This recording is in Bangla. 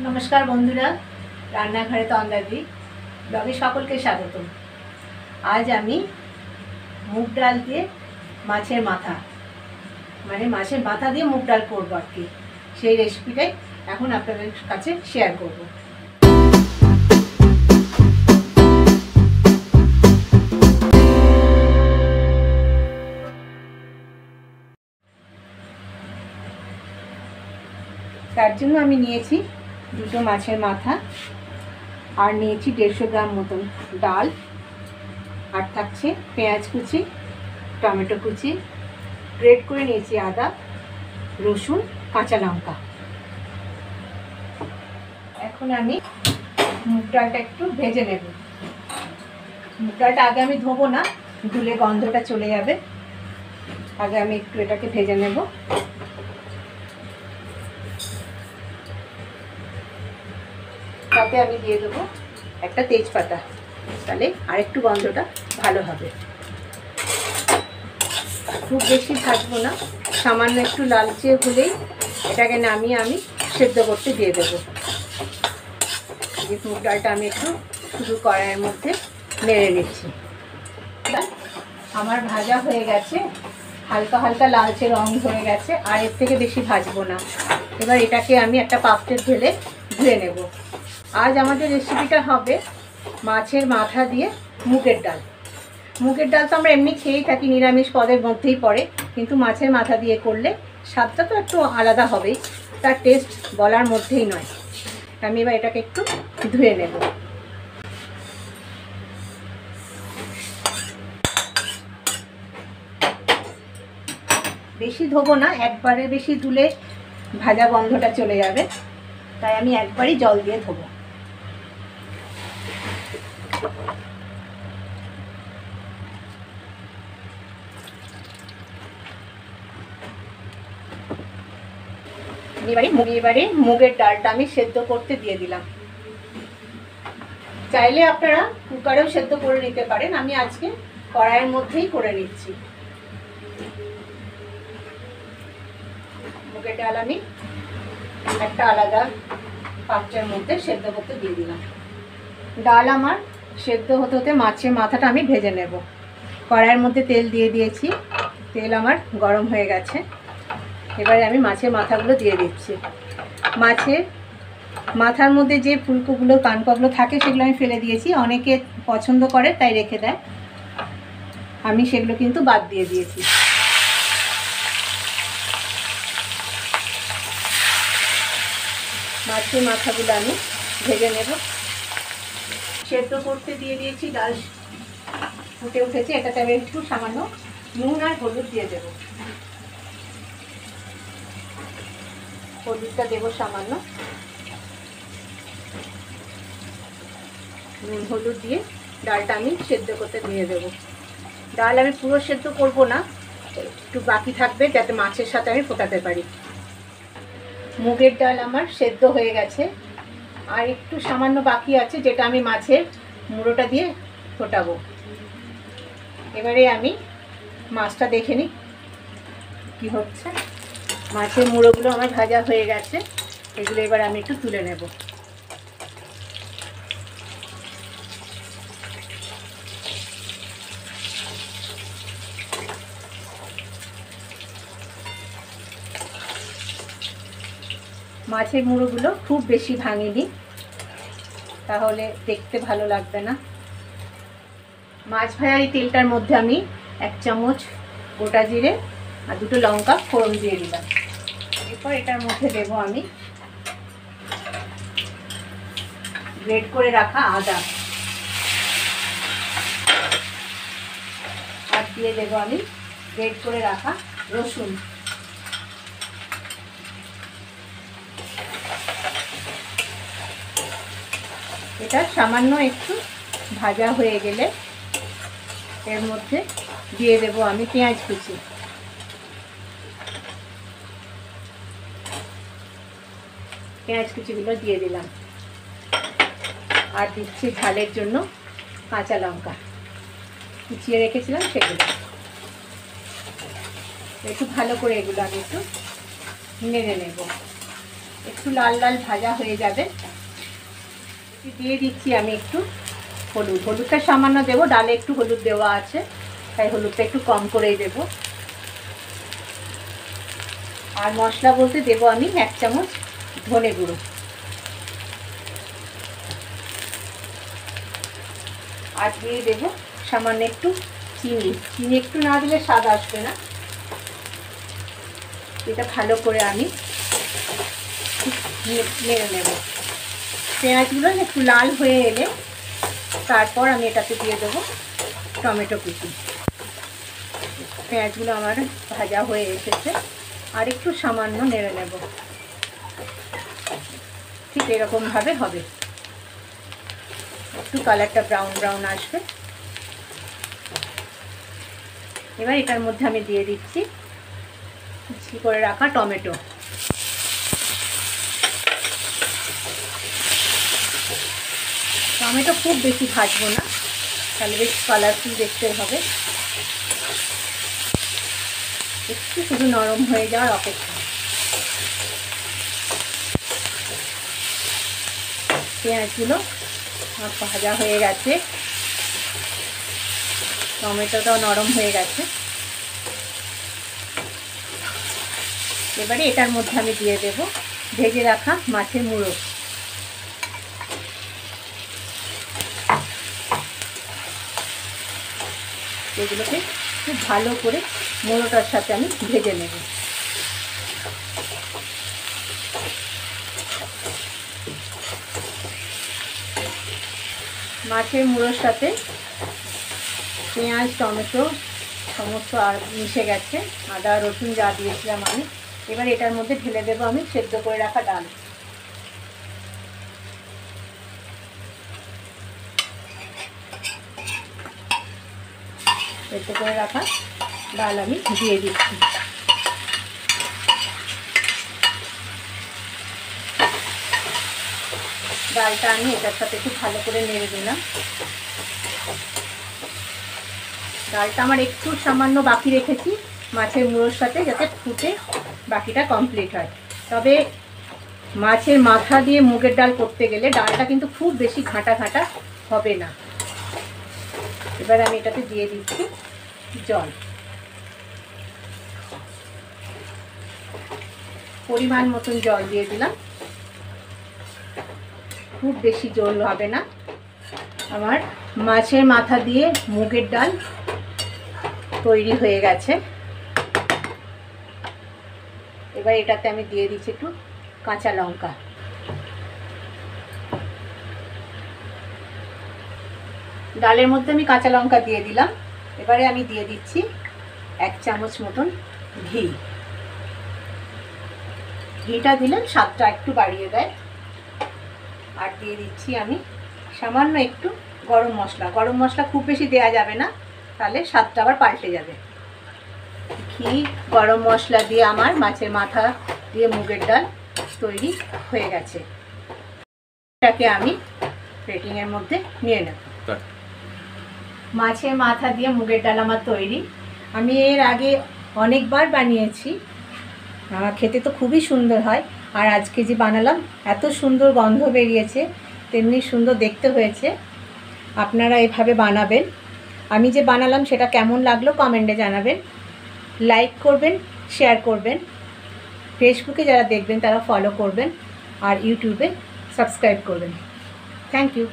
নমস্কার বন্ধুরা, রান্নাঘরে তন্দাদি ব্লগে সকলকে স্বাগত। আজ আমি মুগ ডাল দিয়ে মাছের মাথা দিয়ে মুগ ডাল করবো আর কি। সেই রেসিপিটাই এখন আপনাদের কাছে শেয়ার করব। তার জন্য আমি নিয়েছি দুটো মাছের মাথা, আর নিয়েছি 150 গ্রাম মতন ডাল, আর থাকছে পেঁয়াজ কুচি, টমেটো কুচি, গ্রেট করে নিয়েছি আদা, রসুন, কাঁচা লঙ্কা। এখন আমি মুগ ডালটা একটু ভেজে নেব। মুগ ডালটা আগে আমি ধোবো না, ধুলে গন্ধটা চলে যাবে। আগে আমি একটু এটাকে ভেজে নেব। তাতে আমি দিয়ে দেবো একটা তেজপাতা, তাহলে আরেকটু গন্ধটা ভালো হবে। খুব বেশি ভাজবো না, সামান্য একটু লালচে হলেই এটাকে নামিয়ে আমি সেদ্ধ করতে দিয়ে দেবো। মুগ ডালটা আমি একটু শুধু কড়াইয়ের মধ্যে নেড়ে নিচ্ছি। আমার ভাজা হয়ে গেছে, হালকা হালকা লালচে রং হয়ে গেছে, আর এর থেকে বেশি ভাজবো না। এবার এটাকে আমি একটা পাত্রে ঢেলে ধুয়ে নেব। আজ আমাদের রেসিপিটা হবে মাছের মাথা দিয়ে মুগের ডাল। মুগের ডাল তো আমরা এমনি খেয়েই থাকি, নিরামিষ পদের মধ্যেই পড়ে, কিন্তু মাছের মাথা দিয়ে করলে স্বাদটা তো একটু আলাদা হবেই, তার টেস্ট বলার মধ্যেই নয়। আমি এবার এটাকে একটু ধুয়ে নেব। বেশি ধোবো না, একবারে বেশি ধুলে ভাজা গন্ধটা চলে যাবে, তাই আমি একবারই জল দিয়ে ধোবো। এবারে মুগের ডালটা আমি সেদ্ধ করতে দিয়ে দিলাম। চাইলে আপনারা কুকারেও সেদ্ধ করে নিতে পারেন, আমি আজকে কড়াইয়ের মধ্যেই করে নিচ্ছি। মুগের ডাল আমি একটা আলাদা পাত্রের মধ্যে সেদ্ধ করতে দিয়ে দিলাম। ডাল আমার সেদ্ধ হতে হতে মাছের মাথাটা আমি ভেজে নেব। কড়াইয়ের মধ্যে তেল দিয়ে দিয়েছি, তেল আমার গরম হয়ে গেছে। এবারে আমি মাছের মাথাগুলো দিয়ে দিচ্ছি। মাছের মাথার মধ্যে যে ফুলকোগুলো কানকগুলো থাকে সেগুলো আমি ফেলে দিয়েছি, অনেকে পছন্দ করে তাই রেখে দেয়, আমি সেগুলো কিন্তু বাদ দিয়ে দিয়েছি। মাছের মাথাগুলো আমি ভেজে নেব। সেদ্ধ করতে দিয়ে দিয়েছি, ডাল ফুটে উঠেছে, এটাতে আমি একটু সামান্য নুন আর হলুদ দিয়ে দেবো। হলুদটা দেবো সামান্য, নুন হলুদ দিয়ে ডালটা আমি সেদ্ধ করতে দিয়ে দেবো। ডাল আমি পুরো সেদ্ধ করব না, একটু বাকি থাকবে যাতে মাছের সাথে আমি ফোটাতে পারি। মুগের ডাল আমার সেদ্ধ হয়ে গেছে, আর একটু সামান্য বাকি আছে, যেটা আমি মাছের মুড়োটা দিয়ে ফোটাবো। এবারে আমি মাছটা দেখে নিই কি হচ্ছে। মাছের মুড়োগুলো আমার ভাজা হয়ে গেছে, এগুলো এবার আমি একটু তুলে নেব। মাছের মুড়োগুলো খুব বেশি ভাঙিনি, তাহলে দেখতে ভালো লাগবে না। মাছ ভাজার এই তেলটার মধ্যে আমি 1 চামচ গোটা জিরে আর 2টো লঙ্কা ফোড়ন দিয়ে দিলাম। এরপর এটার মধ্যে দেব আমি গ্রেট করে রাখা আদা, আর দিয়ে দেব আমি গ্রেট করে রাখা রসুন। এটা সামান্য একটু ভাজা হয়ে গেলে এর মধ্যে দিয়ে দেব আমি পেঁয়াজ কুচি। পেঁয়াজ কুচিগুলো দিয়ে দিলাম, আর দিচ্ছি ঝালের জন্য কাঁচা লঙ্কা কুচিয়ে রেখেছিলাম সেগুলো। একটু ভালো করে এগুলো আমি একটু নেড়ে নেব। একটু লাল লাল ভাজা হয়ে যাবে। দিয়ে দিচ্ছি আমি একটু হলুদ। হলুদটা সামান্য দেবো, ডালে একটু হলুদ দেওয়া আছে, তাই হলুদটা একটু কম করেই দেব। আর মশলা বলতে দেবো আমি 1 চামচ ধনে গুঁড়ো। আর দিয়ে দেবো সামান্য একটু চিনি। চিনি একটু না দিলে স্বাদ আসবে না। এটা ভালো করে আমি নেড়ে নেব। পেঁয়াজগুলো একটু লাল হয়ে এলে তারপর আমি এটাতে দিয়ে দেবো টমেটো কুচি। পেঁয়াজগুলো আমার ভাজা হয়ে এসেছে, আর একটু সামান্য নেড়ে নেব। ঠিক এরকমভাবে হবে, একটু কালারটা ব্রাউন ব্রাউন আসবে। এবার এটার মধ্যে আমি দিয়ে দিচ্ছি কুচি করে রাখা টমেটো। টমেটো খুব বেশি ভাজবো না, তাহলে বেশ কালারফুল দেখতে হবে। একটু শুধু নরম হয়ে যাওয়ার অপেক্ষা। পেঁয়াজগুলো ভাজা হয়ে গেছে, টমেটোটাও নরম হয়ে গেছে। এবারে এটার মধ্যে আমি দিয়ে দেব ভেজে রাখা মাছের মুড়ো। এগুলোকে খুব ভালো করে মুড়োটার সাথে আমি ভেজে নেব। মাছের মুড়োর সাথে পেঁয়াজ টমেটো সমস্ত আর মিশে গেছে, আদা রসুন যা দিয়েছিলাম আমি। এবার এটার মধ্যে ঢেলে দেবো আমি সেদ্ধ করে রাখা ডাল। সেদ্ধ করে রাখা ডাল আমি দিয়ে দিচ্ছি। ডালটা আমি এটার সাথে খুব ভালো করে নেড়ে দিলাম। ডালটা আমার একটু সামান্য বাকি রেখেছি মাছের মুড়োর সাথে, যাতে ফুটে বাকিটা কমপ্লিট হয়। তবে মাছের মাথা দিয়ে মুগের ডাল করতে গেলে ডালটা কিন্তু খুব বেশি ঘাঁটা ঘাঁটা হবে না। এবার আমি এটাতে দিয়ে দিচ্ছি জল। পরিমাণ মতন জল দিয়ে দিলাম, খুব বেশি জল হবে না। আমার মাছের মাথা দিয়ে মুগের ডাল তৈরি হয়ে গেছে। এবার এটাতে আমি দিয়ে দিচ্ছি একটু কাঁচা লঙ্কা। ডালের মধ্যে আমি কাঁচা লঙ্কা দিয়ে দিলাম। এবারে আমি দিয়ে দিচ্ছি 1 চামচ মতন ঘি। ঘিটা দিলে স্বাদটা একটু বাড়িয়ে দেয়। আর দিয়ে দিচ্ছি আমি সামান্য একটু গরম মশলা। গরম মশলা খুব বেশি দেওয়া যাবে না, তাহলে স্বাদটা আবার পাল্টে যাবে। ঘি গরম মশলা দিয়ে আমার মাছের মাথা দিয়ে মুগের ডাল তৈরি হয়ে গেছে। এটাকে আমি প্লেটিংয়ের মধ্যে নিয়ে নেব। মাছের মাথা দিয়ে মুগের ডাল আমার তৈরি। আমি এর আগে অনেকবার বানিয়েছি, খেতে তো খুবই সুন্দর হয়। আর আজকে যে বানালাম এত সুন্দর গন্ধ বেরিয়েছে, তেমনি সুন্দর দেখতে হয়েছে। আপনারা এভাবে বানাবেন। আমি যে বানালাম সেটা কেমন লাগলো কমেন্টে জানাবেন। লাইক করবেন, শেয়ার করবেন। ফেসবুকে যারা দেখবেন তারা ফলো করবেন, আর ইউটিউবে সাবস্ক্রাইব করবেন। Thank you.